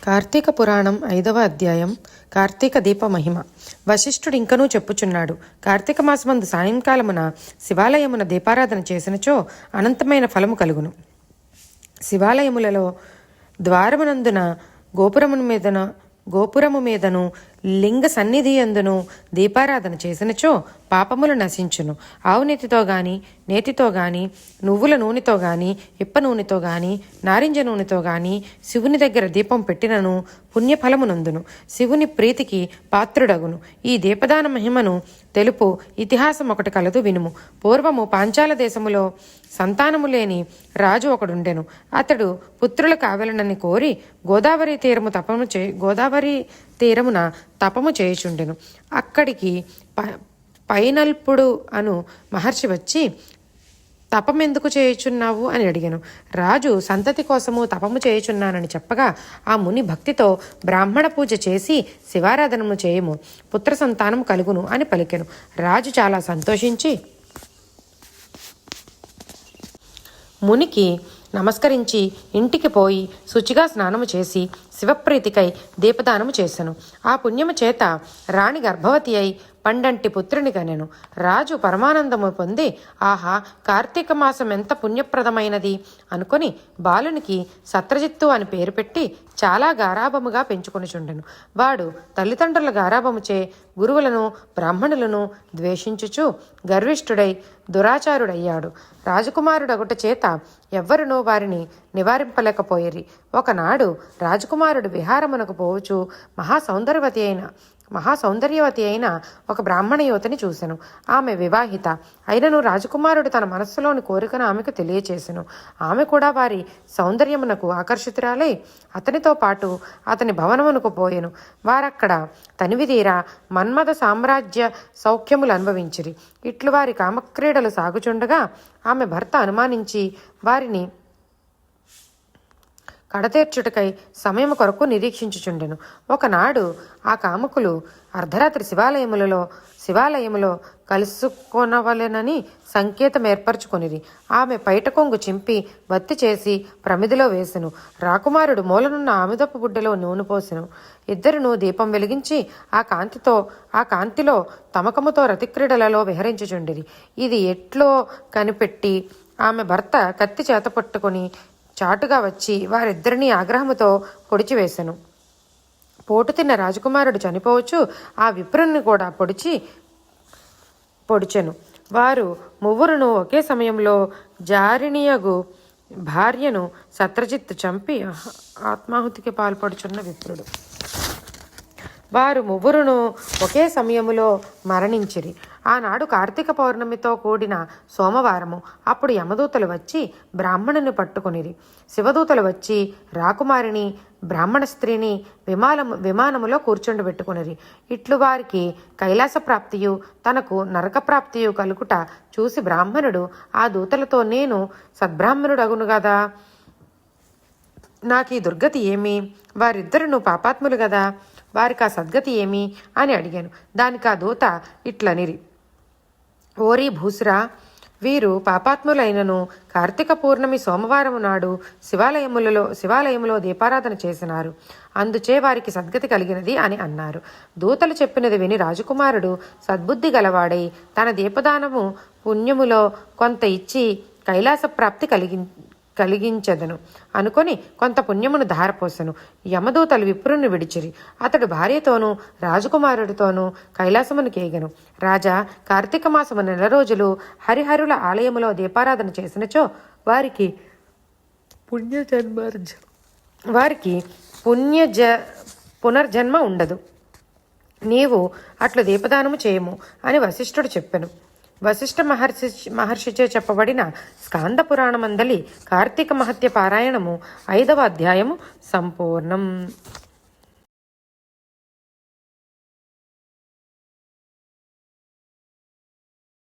కార్తీక పురాణం 5వ అధ్యాయం. కార్తీక దీప మహిమ. వశిష్ఠుడు ఇంకనూ చెప్పుచున్నాడు. కార్తీక మాసమందు సాయంకాలమున శివాలయమున దీపారాధన చేసినచో అనంతమైన ఫలము కలుగును. శివాలయములలో ద్వారమునందున గోపురము మీదను లింగ సన్నిధి అందును దీపారాధన చేసినచో పాపములు నశించును. ఆవు నెతితో గాని, నేతితో గాని, నువ్వుల నూనెతో గాని, ఇప్ప నూనెతో గాని, నారింజ నూనెతో గాని శివుని దగ్గర దీపం పెట్టినను పుణ్యఫలమునందును, శివుని ప్రీతికి పాత్రుడగును. ఈ దీపదాన మహిమను తెలుపు ఇతిహాసం ఒకటి కలదు, వినుము. పూర్వము పాంచాల దేశములో సంతానము లేని రాజు ఒకడుండెను. అతడు పుత్రులు కావలనని కోరి గోదావరి తీరమున తపము చేయుచుండెను. అక్కడికి పైనల్పుడు అను మహర్షి వచ్చి, తపమెందుకు చేయుచున్నావు అని అడిగాను. రాజు సంతతి కోసము తపము చేయుచున్నానని చెప్పగా, ఆ ముని భక్తితో బ్రాహ్మణ పూజ చేసి శివారాధనము చేయము, పుత్ర సంతానము కలుగును అని పలికెను. రాజు చాలా సంతోషించి మునికి నమస్కరించి ఇంటికి పోయి శుచిగా స్నానము చేసి శివప్రీతికై దీపదానము చేసెను. ఆ పుణ్యము చేత రాణి గర్భవతి అయి పండంటి పుత్రుని కనెను. రాజు పరమానందము పొంది, ఆహా, కార్తీక మాసం ఎంత పుణ్యప్రదమైనది అనుకొని బాలునికి సత్రజిత్తు అని పేరు పెట్టి చాలా గారాభముగా పెంచుకొనిచుండెను. వాడు తల్లిదండ్రుల గారాభముచే గురువులను బ్రాహ్మణులను ద్వేషించుచు గర్విష్ఠుడై దురాచారుడయ్యాడు. రాజకుమారుడగుట చేత ఎవ్వరునూ వారిని నివారింపలేకపోయిరి. ఒకనాడు రాజకుమారుడు విహారమునకు పోవచ్చు మహాసౌందర్యవతి అయిన ఒక బ్రాహ్మణ యువతిని చూసెను. ఆమె వివాహిత అయినను రాజకుమారుడు తన మనస్సులోని కోరికను ఆమెకు తెలియచేసెను. ఆమె కూడా వారి సౌందర్యమునకు ఆకర్షితురాలై అతనితో పాటు అతని భవనమునకు పోయెను. వారక్కడ తనివిదీరా మన్మథ సామ్రాజ్య సౌఖ్యములు అనుభవించిరి. ఇట్లు వారి కామక్రీడలు సాగుచుండగా ఆమె భర్త అనుమానించి వారిని కడతేర్చుటకై సమయము కొరకు నిరీక్షించుచుండెను. ఒకనాడు ఆ కాముకులు అర్ధరాత్రి శివాలయములో కలుసుకొనవలెనని సంకేతం ఏర్పరచుకొనిరి. ఆమె పైట కొంగు చింపి వత్తి చేసి ప్రమిదిలో వేసెను. రాకుమారుడు మూలనున్న ఆముదపు బుడ్డలో నూనె పోసెను. ఇద్దరును దీపం వెలిగించి ఆ కాంతిలో తమకముతో రతిక్రీడలలో విహరించుచుండిరి. ఇది ఎట్లో కనిపెట్టి ఆమె భర్త కత్తి చేత పట్టుకొని చాటుగా వచ్చి వారిద్దరినీ ఆగ్రహముతో పొడిచివేశెను. పోటు తిన్న రాజకుమారుడు చనిపోవచ్చు ఆ విప్రుని కూడా పొడిచెను. వారు ముగ్గురును ఒకే సమయంలో జారిణియగు భార్యను సత్రజిత్తు చంపి ఆత్మాహుతికి పాల్పడుచున్న విప్రుడు. వారు ముగ్గురును ఒకే సమయములో మరణించిరి. ఆనాడు కార్తీక పౌర్ణమితో కూడిన సోమవారము. అప్పుడు యమదూతలు వచ్చి బ్రాహ్మణుని పట్టుకొనిరి. శివదూతలు వచ్చి రాకుమారిని బ్రాహ్మణ స్త్రీని విమానములో కూర్చుండబెట్టుకునిరి. ఇట్లు వారికి కైలాస ప్రాప్తియు తనకు నరక ప్రాప్తియు కలుగుట చూసి బ్రాహ్మణుడు ఆ దూతలతో, నేను సద్బ్రాహ్మణుడగును గదా, నాకు ఈ దుర్గతి ఏమి? వారిద్దరును పాపాత్ములు గదా, వారికి ఆ సద్గతి ఏమి అని అడిగాను. దానికి ఆ దూత ఇట్లనిరి, ఓరి భూసురా, వీరు పాపాత్ములైనను కార్తీక పూర్ణమి సోమవారము నాడు శివాలయములో దీపారాధన చేసినారు, అందుచే వారికి సద్గతి కలిగినది అని అన్నారు. దూతలు చెప్పినది విని రాజకుమారుడు సద్బుద్ధి గలవాడై తన దీపదానము పుణ్యములో కొంత ఇచ్చి కైలాస ప్రాప్తి కలిగించదను అనుకొని కొంత పుణ్యమును ధారపోసెను. యమదూతలు విప్రుని విడిచిరి. అతడు భార్యతోనూ రాజకుమారుడితోనూ కైలాసమును కేగెను. రాజా, కార్తీక మాసము 9 రోజులు హరిహరుల ఆలయములో దీపారాధన చేసినచో వారికి పునర్జన్మ ఉండదు. నీవు అట్లు దీపదానము చేయము అని వశిష్ఠుడు చెప్పెను. వశిష్ఠ మహర్షిచే చెప్పబడిన స్కాంద పురాణమందలి కార్తీక మహత్య పారాయణము 5వ అధ్యాయము సంపూర్ణం.